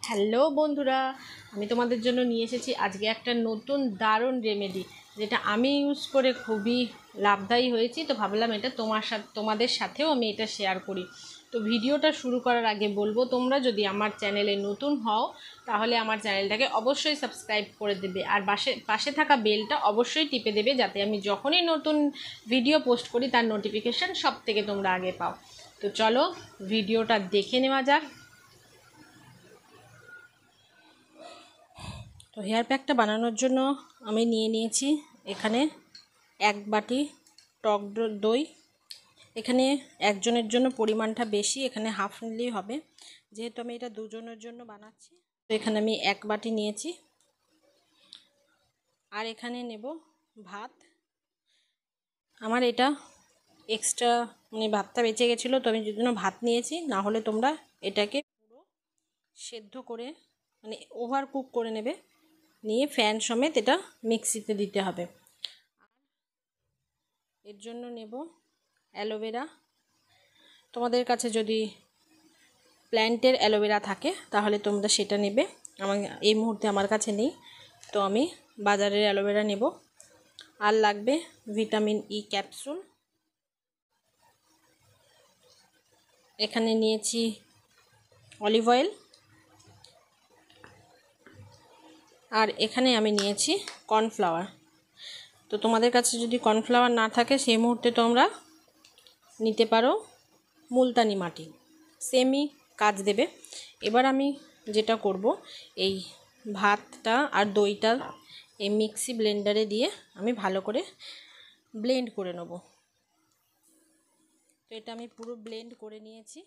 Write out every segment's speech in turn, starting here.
Hello বন্ধুরা, আমি তোমাদের জন্য নিয়ে এসেছি আজকে একটা নতুন দারুণ রেমেডি, যেটা আমি ইউজ করে খুবই লাভদায়ী হয়েছি। তো ভাবলাম এটা তোমাদের সাথেও আমি এটা শেয়ার করি। তো ভিডিওটা শুরু করার আগে বলবো, তোমরা যদি আমার চ্যানেলে নতুন হও তাহলে আমার চ্যানেলটাকে অবশ্যই সাবস্ক্রাইব করে দেবে, আর পাশে থাকা বেলটা অবশ্যই টিপে দেবে, যাতে আমি যখনই নতুন ভিডিও পোস্ট করি তার নোটিফিকেশান সব থেকে তোমরা আগে পাও। তো চলো ভিডিওটা দেখে নেওয়া যাক। তো হেয়ার প্যাকটা বানানোর জন্য আমি নিয়ে নিয়েছি এখানে 1 বাটি টক দই। এখানে একজনের জন্য পরিমাণটা বেশি, এখানে হাফ নিলেই হবে, যেহেতু আমি এটা দুজনের জন্য বানাচ্ছি। তো এখানে আমি 1 বাটি নিয়েছি। আর এখানে নেব ভাত। আমার এটা এক্সট্রা ভাতটা বেঁচে গেছিলো, তো আমি যদি ভাত নিয়েছি, না হলে তোমরা এটাকে পুরো সেদ্ধ করে ওভার কুক করে নেবে, নিয়ে ফ্যান সমেত এটা মিক্সিতে দিতে হবে। এর জন্য নেব অ্যালোভেরা। তোমাদের কাছে যদি প্ল্যান্টের অ্যালোভেরা থাকে তাহলে তোমরা সেটা নেবে। এই মুহূর্তে আমার কাছে নেই, তো আমি বাজারের অ্যালোভেরা নেব। আর লাগবে ভিটামিন ই ক্যাপসুল। এখানে নিয়েছি অলিভ অয়েল। আর এখানে আমি নিয়েছি কর্নফ্লাওয়ার। তো তোমাদের কাছে যদি কর্নফ্লাওয়ার না থাকে সেই মুহূর্তে তোমরা নিতে পারো মুলতানি মাটি, সেমই কাজ দেবে। এবার আমি যেটা করব, এই ভাতটা আর দইটা এই মিক্সি ব্লেন্ডারে দিয়ে আমি ভালো করে ব্লেন্ড করে নেব। তো এটা আমি পুরো ব্লেন্ড করে নিয়েছি,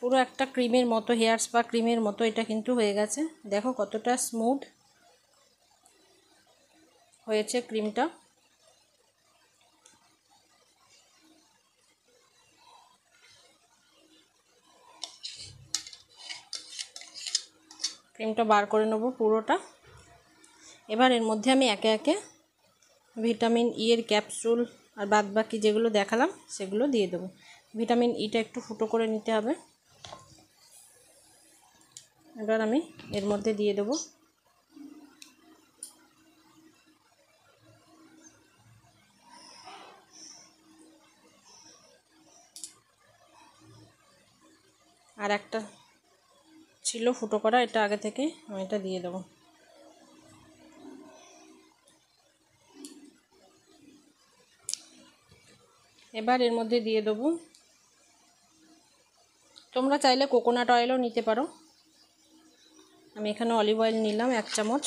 পুরো একটা ক্রিমের মতো, হেয়ার স্পা ক্রিমের মতো এটা কিন্তু হয়ে গেছে। দেখো কতটা স্মুথ হয়েছে ক্রিমটা। ক্রিমটা বার করে নেব পুরোটা। এবার এর মধ্যে আমি একে একে ভিটামিন ই এর ক্যাপসুল আর বাদ বাকি যেগুলো দেখালাম সেগুলো দিয়ে দেবো। ভিটামিন ইটা একটু ফুটো করে নিতে হবে। এবার আমি এর মধ্যে দিয়ে দেবো। আর একটা ছিল ফুটো করা, এটা আগে থেকে আমি এটা দিয়ে দেবো। এবার এর মধ্যে দিয়ে দেবো, তোমরা চাইলে কোকোনাট অয়েলও নিতে পারো। আমি এখানে অলিভ অয়েল নিলাম 1 চামচ।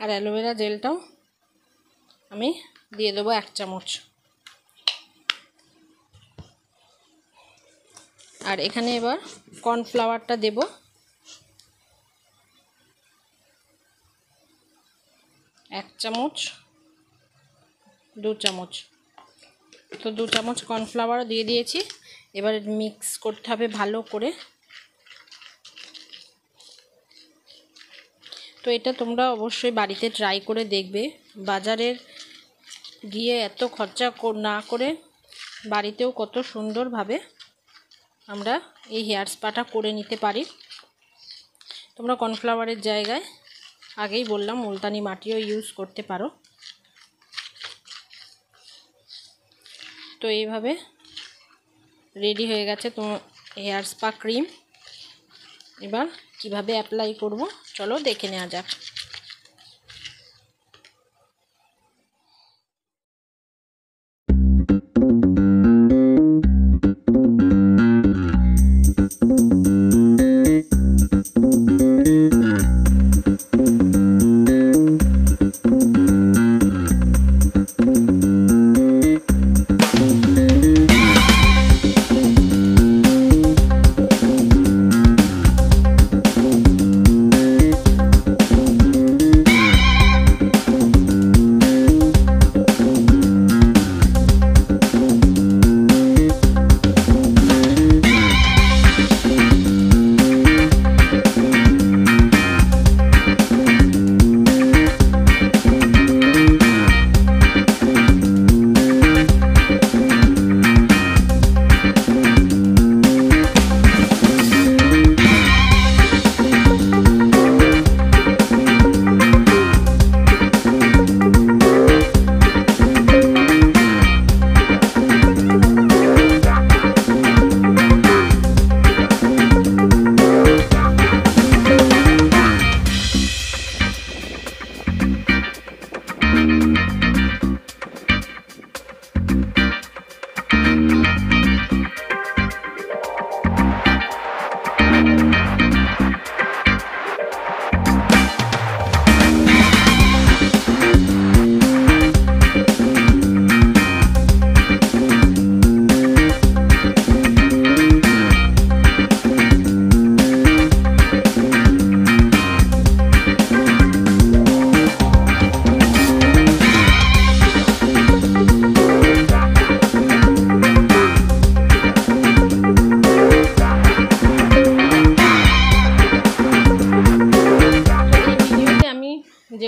আর অ্যালোভেরা জেলটাও আমি দিয়ে দেবো 1 চামচ। আর এখানে এবার কর্নফ্লাওয়ারটা দেব। 1 চামচ, 2 চামচ। তো 2 চামচ কর্নফ্লাওয়ারও দিয়ে দিয়েছি। এবার মিক্স করতে হবে ভালো করে। তো এটা তোমরা অবশ্যই বাড়িতে ট্রাই করে দেখবে। বাজারের গিয়ে এত খরচা না করে বাড়িতেও কত সুন্দরভাবে আমরা এই হেয়ার স্পাটা করে নিতে পারি। তোমরা কর্নফ্লাওয়ারের জায়গায় আগেই বললাম মুলতানি মাটিও ইউজ করতে পারো। তো এইভাবে রেডি হয়ে গেছে তোমার হেয়ার স্পা ক্রিম। এবার কিভাবে অ্যাপ্লাই করব চলো দেখে নেওয়া যাক।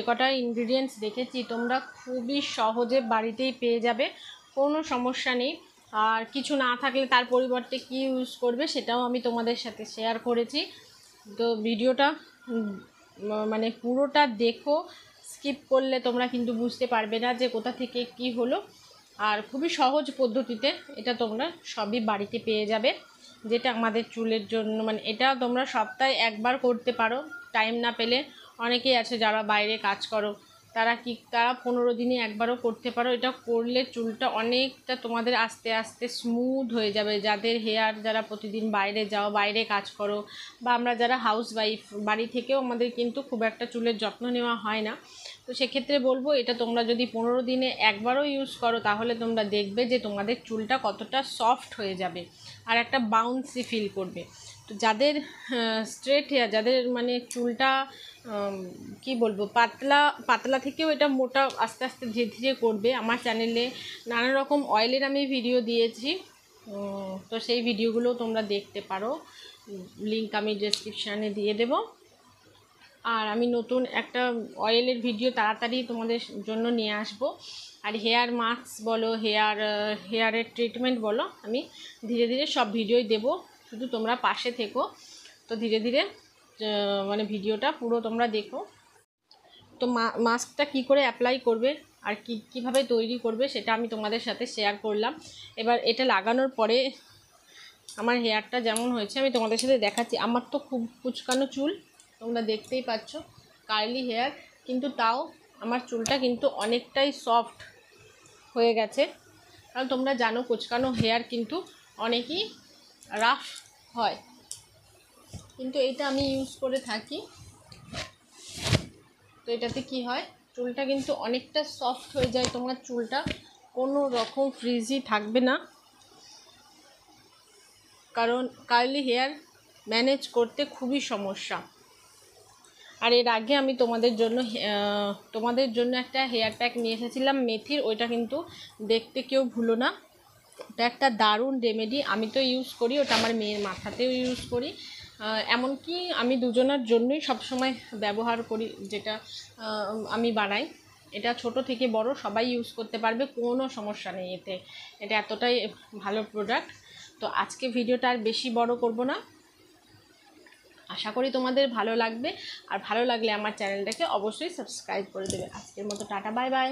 কটা ইনগ্রিডিয়েন্টস দেখেছি তোমরা খুবই সহজে বাড়িতেই পেয়ে যাবে, কোনো সমস্যা নেই। আর কিছু না থাকলে তার পরিবর্তে কী ইউজ করবে সেটাও আমি তোমাদের সাথে শেয়ার করেছি। তো ভিডিওটা মানে পুরোটা দেখো, স্কিপ করলে তোমরা কিন্তু বুঝতে পারবে না যে কোথা থেকে কি হলো। আর খুবই সহজ পদ্ধতিতে এটা তোমরা সবই বাড়িতে পেয়ে যাবে, যেটা আমাদের চুলের জন্য মানে এটা তোমরা সপ্তাহে একবার করতে পারো। টাইম না পেলে অনেকেই আছে যারা বাইরে কাজ করো, তারা 15 দিনে একবারও করতে পারো। এটা করলে চুলটা অনেকটা তোমাদের আস্তে আস্তে স্মুথ হয়ে যাবে। যাদের হেয়ার, যারা প্রতিদিন বাইরে যাও, বাইরে কাজ করো, বা আমরা যারা হাউস ওয়াইফ, বাড়ি থেকেও আমাদের কিন্তু খুব একটা চুলের যত্ন নেওয়া হয় না। তো সেক্ষেত্রে বলবো এটা তোমরা যদি 15 দিনে একবারও ইউজ করো তাহলে তোমরা দেখবে যে তোমাদের চুলটা কতটা সফট হয়ে যাবে আর একটা বাউন্সি ফিল করবে। তো যাদের স্ট্রেট হেয়ার, যাদের মানে চুলটা কি বলবো পাতলা পাতলা থেকেও এটা মোটা আস্তে আস্তে ধীরে ধীরে করবে, আমার চ্যানেলে নানা রকম অয়েলের আমি ভিডিও দিয়েছি, তো সেই ভিডিওগুলো তোমরা দেখতে পারো, লিংক আমি ডেসক্রিপশানে দিয়ে দেব। আর আমি নতুন একটা অয়েলের ভিডিও তাড়াতাড়ি তোমাদের জন্য নিয়ে আসব। আর হেয়ার মাস্ক বলো, হেয়ারের ট্রিটমেন্ট বলো, আমি ধীরে ধীরে সব ভিডিওই দেব, শুধু তোমরা পাশে থেকো। তো ধীরে ধীরে মানে ভিডিওটা পুরো তোমরা দেখো। তো মাস্কটা কি করে অ্যাপ্লাই করবে আর কীভাবে তৈরি করবে সেটা আমি তোমাদের সাথে শেয়ার করলাম। এবার এটা লাগানোর পরে আমার হেয়ারটা যেমন হয়েছে আমি তোমাদের সাথে দেখাচ্ছি। আমার তো খুব কুচকানো চুল, তোমরা দেখতেই পাচ্ছ, কার্লি হেয়ার, কিন্তু তাও আমার চুলটা কিন্তু অনেকটাই সফট হয়ে গেছে। কারণ তোমরা জানো কুচকানো হেয়ার কিন্তু অনেকই রাফ হয়, কিন্তু এইটা আমি ইউজ করে থাকি। তো এটাতে কি হয়, চুলটা কিন্তু অনেকটা সফট হয়ে যায়, তোমার চুলটা কোনো রকম ফ্রিজি থাকবে না। কারণ কার্লি হেয়ার ম্যানেজ করতে খুবই সমস্যা। আর এর আগে আমি তোমাদের জন্য একটা হেয়ার প্যাক নিয়ে এসেছিলাম মেথির, ওইটা কিন্তু দেখতে কেউ ভুলো না, ওটা একটা দারুণ রেমেডি। আমি তো ইউজ করি, ওটা আমার মেয়ের মাথাতেও ইউজ করি, এমনকি আমি দুজনের জন্যই সবসময় ব্যবহার করি, যেটা আমি বানাই। এটা ছোট থেকে বড় সবাই ইউজ করতে পারবে, কোনো সমস্যা নেই এতে, এটা এতটাই ভালো প্রোডাক্ট। তো আজকে ভিডিওটা আর বেশি বড় করব না, আশা করি তোমাদের ভালো লাগবে। আর ভালো লাগলে আমার চ্যানেলটাকে অবশ্যই সাবস্ক্রাইব করে দেবে। আজকের মতো টাটা, বাই বাই।